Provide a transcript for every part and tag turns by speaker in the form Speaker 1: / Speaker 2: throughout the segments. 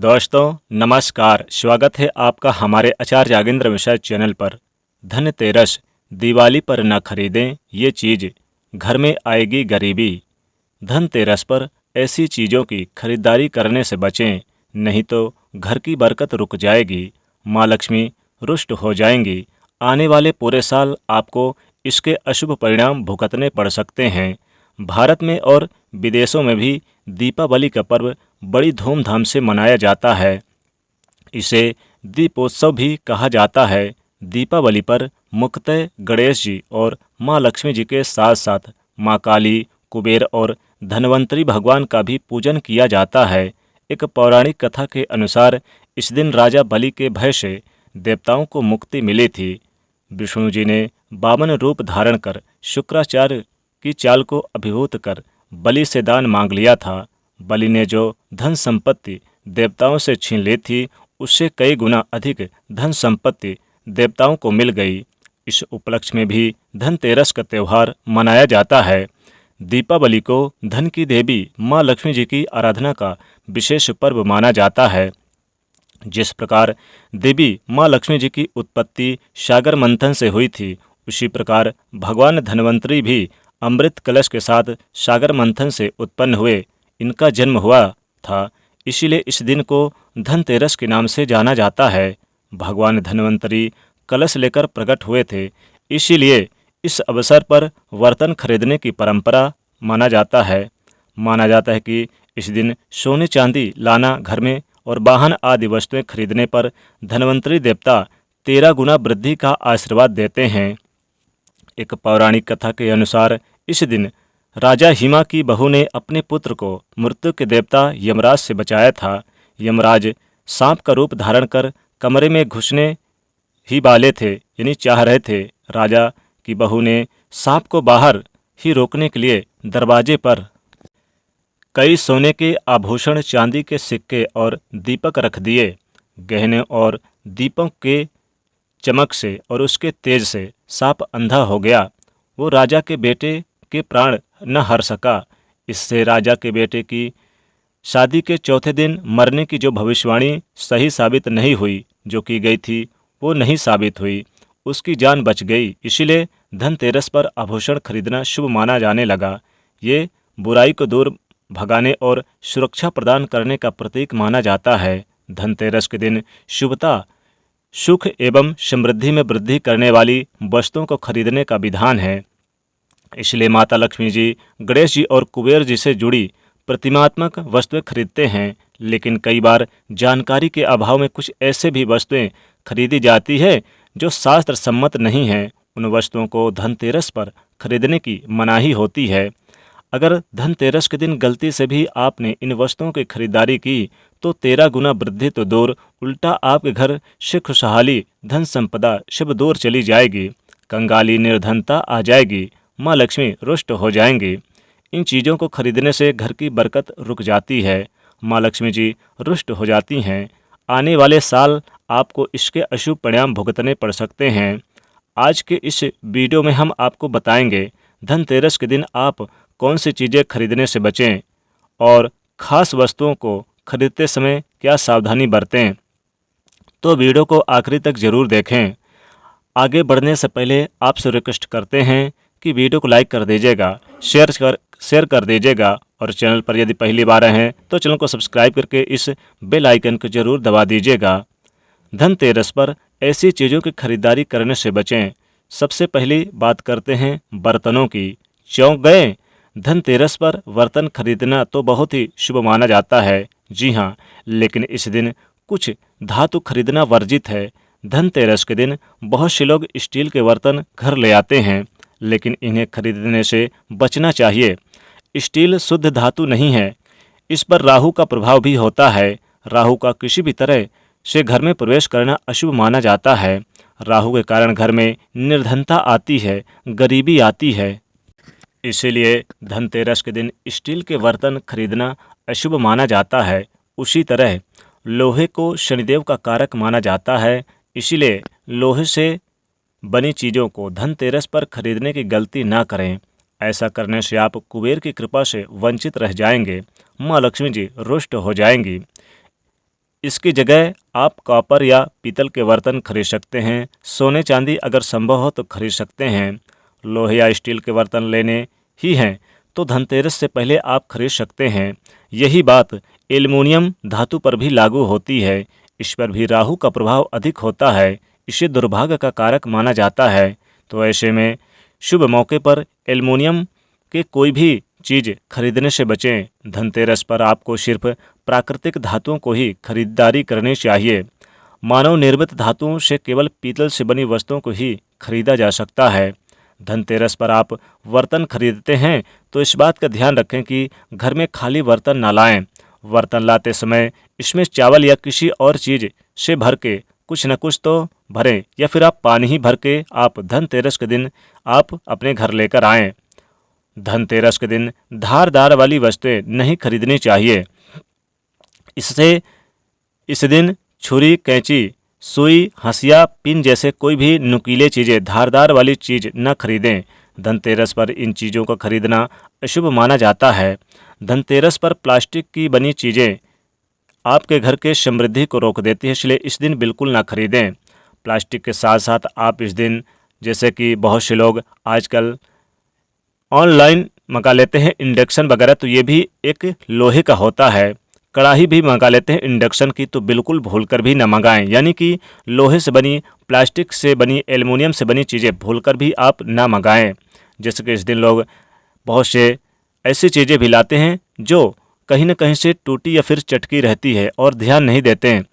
Speaker 1: दोस्तों नमस्कार, स्वागत है आपका हमारे आचार्य यागेंद्र मिश्रा चैनल पर। धनतेरस, दिवाली पर न खरीदें ये चीज़, घर में आएगी गरीबी। धनतेरस पर ऐसी चीज़ों की खरीदारी करने से बचें, नहीं तो घर की बरकत रुक जाएगी, माँ लक्ष्मी रुष्ट हो जाएंगी। आने वाले पूरे साल आपको इसके अशुभ परिणाम भुगतने पड़ सकते हैं। भारत में और विदेशों में भी दीपावली का पर्व बड़ी धूमधाम से मनाया जाता है। इसे दीपोत्सव भी कहा जाता है। दीपावली पर मुख्यतः गणेश जी और माँ लक्ष्मी जी के साथ साथ माँ काली, कुबेर और धन्वंतरी भगवान का भी पूजन किया जाता है। एक पौराणिक कथा के अनुसार इस दिन राजा बलि के भय से देवताओं को मुक्ति मिली थी। विष्णु जी ने वामन रूप धारण कर शुक्राचार्य की चाल को अभिभूत कर बलि से दान मांग लिया था। बलि ने जो धन संपत्ति देवताओं से छीन ली थी, उससे कई गुना अधिक धन संपत्ति देवताओं को मिल गई। इस उपलक्ष्य में भी धनतेरस का त्यौहार मनाया जाता है। दीपावली को धन की देवी माँ लक्ष्मी जी की आराधना का विशेष पर्व माना जाता है। जिस प्रकार देवी माँ लक्ष्मी जी की उत्पत्ति सागर मंथन से हुई थी, उसी प्रकार भगवान धन्वंतरी भी अमृत कलश के साथ सागर मंथन से उत्पन्न हुए। इनका जन्म हुआ था, इसीलिए इस दिन को धनतेरस के नाम से जाना जाता है। भगवान धन्वंतरी कलश लेकर प्रकट हुए थे, इसीलिए इस अवसर पर बर्तन खरीदने की परंपरा माना जाता है। माना जाता है कि इस दिन सोने चांदी लाना घर में और वाहन आदि वस्तुएं खरीदने पर धन्वंतरी देवता 13 गुना वृद्धि का आशीर्वाद देते हैं। एक पौराणिक कथा के अनुसार इस दिन राजा हिमा की बहू ने अपने पुत्र को मृत्यु के देवता यमराज से बचाया था। यमराज सांप का रूप धारण कर कमरे में घुसने ही वाले थे, यानी चाह रहे थे। राजा की बहू ने सांप को बाहर ही रोकने के लिए दरवाजे पर कई सोने के आभूषण, चांदी के सिक्के और दीपक रख दिए। गहने और दीपक के चमक से और उसके तेज से सांप अंधा हो गया। वो राजा के बेटे के प्राण न हर सका। इससे राजा के बेटे की शादी के चौथे दिन मरने की जो भविष्यवाणी सही साबित नहीं हुई, जो की गई थी वो नहीं साबित हुई, उसकी जान बच गई। इसीलिए धनतेरस पर आभूषण खरीदना शुभ माना जाने लगा। ये बुराई को दूर भगाने और सुरक्षा प्रदान करने का प्रतीक माना जाता है। धनतेरस के दिन शुभता, सुख एवं समृद्धि में वृद्धि करने वाली वस्तुओं को खरीदने का विधान है। इसलिए माता लक्ष्मी जी, गणेश जी और कुबेर जी से जुड़ी प्रतिमात्मक वस्तुएं खरीदते हैं। लेकिन कई बार जानकारी के अभाव में कुछ ऐसे भी वस्तुएं खरीदी जाती है जो शास्त्र सम्मत नहीं हैं। उन वस्तुओं को धनतेरस पर खरीदने की मनाही होती है। अगर धनतेरस के दिन गलती से भी आपने इन वस्तुओं की खरीदारी की तो 13 गुना वृद्धि तो दूर, उल्टा आपके घर से खुशहाली, धन संपदा शुभ दूर चली जाएगी। कंगाली, निर्धनता आ जाएगी, माँ लक्ष्मी रुष्ट हो जाएंगी। इन चीज़ों को खरीदने से घर की बरकत रुक जाती है, माँ लक्ष्मी जी रुष्ट हो जाती हैं। आने वाले साल आपको इसके अशुभ परिणाम भुगतने पड़ सकते हैं। आज के इस वीडियो में हम आपको बताएंगे धनतेरस के दिन आप कौन सी चीज़ें खरीदने से बचें और ख़ास वस्तुओं को खरीदते समय क्या सावधानी बरतें। तो वीडियो को आखिरी तक ज़रूर देखें। आगे बढ़ने से पहले आपसे रिक्वेस्ट करते हैं कि वीडियो को लाइक कर दीजिएगा, शेयर कर दीजिएगा और चैनल पर यदि पहली बार आए हैं तो चैनल को सब्सक्राइब करके इस बेल आइकन को ज़रूर दबा दीजिएगा। धनतेरस पर ऐसी चीज़ों की खरीदारी करने से बचें। सबसे पहली बात करते हैं बर्तनों की। चौंक गए? धनतेरस पर बर्तन खरीदना तो बहुत ही शुभ माना जाता है। जी हाँ, लेकिन इस दिन कुछ धातु खरीदना वर्जित है। धनतेरस के दिन बहुत से लोग स्टील के बर्तन घर ले आते हैं, लेकिन इन्हें खरीदने से बचना चाहिए। स्टील शुद्ध धातु नहीं है, इस पर राहु का प्रभाव भी होता है। राहु का किसी भी तरह से घर में प्रवेश करना अशुभ माना जाता है। राहु के कारण घर में निर्धनता आती है, गरीबी आती है। इसीलिए धनतेरस के दिन स्टील के बर्तन खरीदना अशुभ माना जाता है। उसी तरह लोहे को शनिदेव का कारक माना जाता है, इसीलिए लोहे से बनी चीज़ों को धनतेरस पर खरीदने की गलती ना करें। ऐसा करने से आप कुबेर की कृपा से वंचित रह जाएंगे, माँ लक्ष्मी जी रुष्ट हो जाएंगी। इसकी जगह आप कॉपर या पीतल के बर्तन खरीद सकते हैं। सोने चांदी अगर संभव हो तो खरीद सकते हैं। लोहे या स्टील के बर्तन लेने ही हैं तो धनतेरस से पहले आप खरीद सकते हैं। यही बात एल्युमिनियम धातु पर भी लागू होती है। इस पर भी राहु का प्रभाव अधिक होता है, इसे दुर्भाग्य का कारक माना जाता है। तो ऐसे में शुभ मौके पर एल्युमिनियम के कोई भी चीज़ खरीदने से बचें। धनतेरस पर आपको सिर्फ प्राकृतिक धातुओं को ही खरीदारी करनी चाहिए। मानव निर्मित धातुओं से केवल पीतल से बनी वस्तुओं को ही खरीदा जा सकता है। धनतेरस पर आप बर्तन खरीदते हैं तो इस बात का ध्यान रखें कि घर में खाली बर्तन ना लाएं। बर्तन लाते समय इसमें चावल या किसी और चीज़ से भर के कुछ न कुछ तो भरें, या फिर आप पानी ही भर के आप धनतेरस के दिन आप अपने घर लेकर आएं। धनतेरस के दिन धारदार वाली वस्तुएं नहीं खरीदनी चाहिए। इससे इस दिन छुरी, कैंची, सुई, हंसिया, पिन जैसे कोई भी नुकीले चीज़ें, धारदार वाली चीज़ न खरीदें। धनतेरस पर इन चीज़ों का खरीदना अशुभ माना जाता है। धनतेरस पर प्लास्टिक की बनी चीज़ें आपके घर के समृद्धि को रोक देती है, इसलिए इस दिन बिल्कुल ना खरीदें। प्लास्टिक के साथ साथ आप इस दिन, जैसे कि बहुत से लोग आजकल ऑनलाइन मंगा लेते हैं इंडक्शन वगैरह, तो ये भी एक लोहे का होता है। कढ़ाई भी मंगा लेते हैं इंडक्शन की, तो बिल्कुल भूलकर भी ना मंगाएं। यानी कि लोहे से बनी, प्लास्टिक से बनी, एल्युमिनियम से बनी चीज़ें भूलकर भी आप ना मंगाएं। जैसे कि इस दिन लोग बहुत से ऐसी चीज़ें भी लाते हैं जो कहीं न कहीं से टूटी या फिर चटकी रहती है और ध्यान नहीं देते हैं।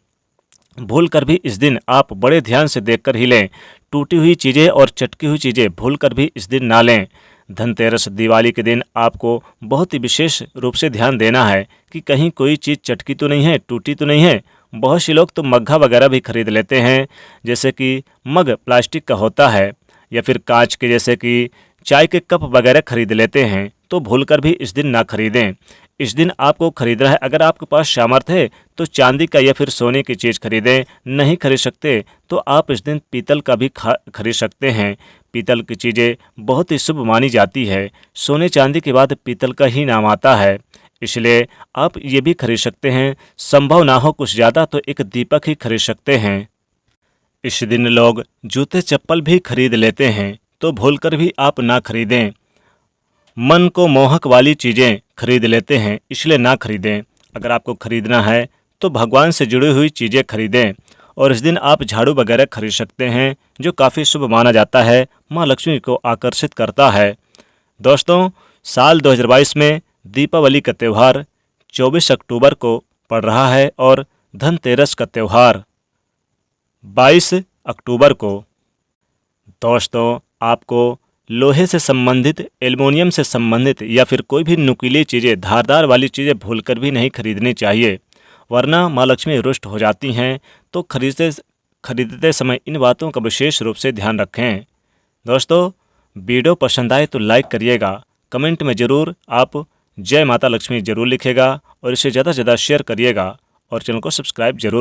Speaker 1: भूलकर भी इस दिन आप बड़े ध्यान से देखकर ही लें। टूटी हुई चीज़ें और चटकी हुई चीज़ें भूलकर भी इस दिन ना लें। धनतेरस दिवाली के दिन आपको बहुत ही विशेष रूप से ध्यान देना है कि कहीं कोई चीज़ चटकी तो नहीं है, टूटी तो नहीं है। बहुत से लोग तो मग्घा वगैरह भी खरीद लेते हैं, जैसे कि मग प्लास्टिक का होता है, या फिर कांच के जैसे कि चाय के कप वगैरह खरीद लेते हैं, तो भूलकर भी इस दिन ना खरीदें। इस दिन आपको खरीदना है, अगर आपके पास सामर्थ्य है तो चांदी का या फिर सोने की चीज़ खरीदें। नहीं खरीद सकते तो आप इस दिन पीतल का भी खरीद सकते हैं। पीतल की चीज़ें बहुत ही शुभ मानी जाती है। सोने चांदी के बाद पीतल का ही नाम आता है, इसलिए आप ये भी खरीद सकते हैं। संभव ना हो कुछ ज़्यादा तो एक दीपक ही खरीद सकते हैं। इस दिन लोग जूते चप्पल भी खरीद लेते हैं, तो भूलकर भी आप ना खरीदें। मन को मोहक वाली चीज़ें खरीद लेते हैं, इसलिए ना खरीदें। अगर आपको खरीदना है तो भगवान से जुड़ी हुई चीज़ें खरीदें। और इस दिन आप झाड़ू वगैरह खरीद सकते हैं, जो काफ़ी शुभ माना जाता है, माँ लक्ष्मी को आकर्षित करता है। दोस्तों, साल 2022 में दीपावली का त्यौहार 24 अक्टूबर को पड़ रहा है और धनतेरस का त्यौहार 22 अक्टूबर को। दोस्तों, आपको लोहे से संबंधित, एल्युमिनियम से संबंधित या फिर कोई भी नुकीली चीज़ें, धारदार वाली चीज़ें भूलकर भी नहीं खरीदनी चाहिए, वरना माँ लक्ष्मी रुष्ट हो जाती हैं। तो खरीदते समय इन बातों का विशेष रूप से ध्यान रखें। दोस्तों, वीडियो पसंद आए तो लाइक करिएगा, कमेंट में ज़रूर आप जय माता लक्ष्मी ज़रूर लिखिएगा और इसे ज़्यादा से ज़्यादा शेयर करिएगा और चैनल को सब्सक्राइब जरूर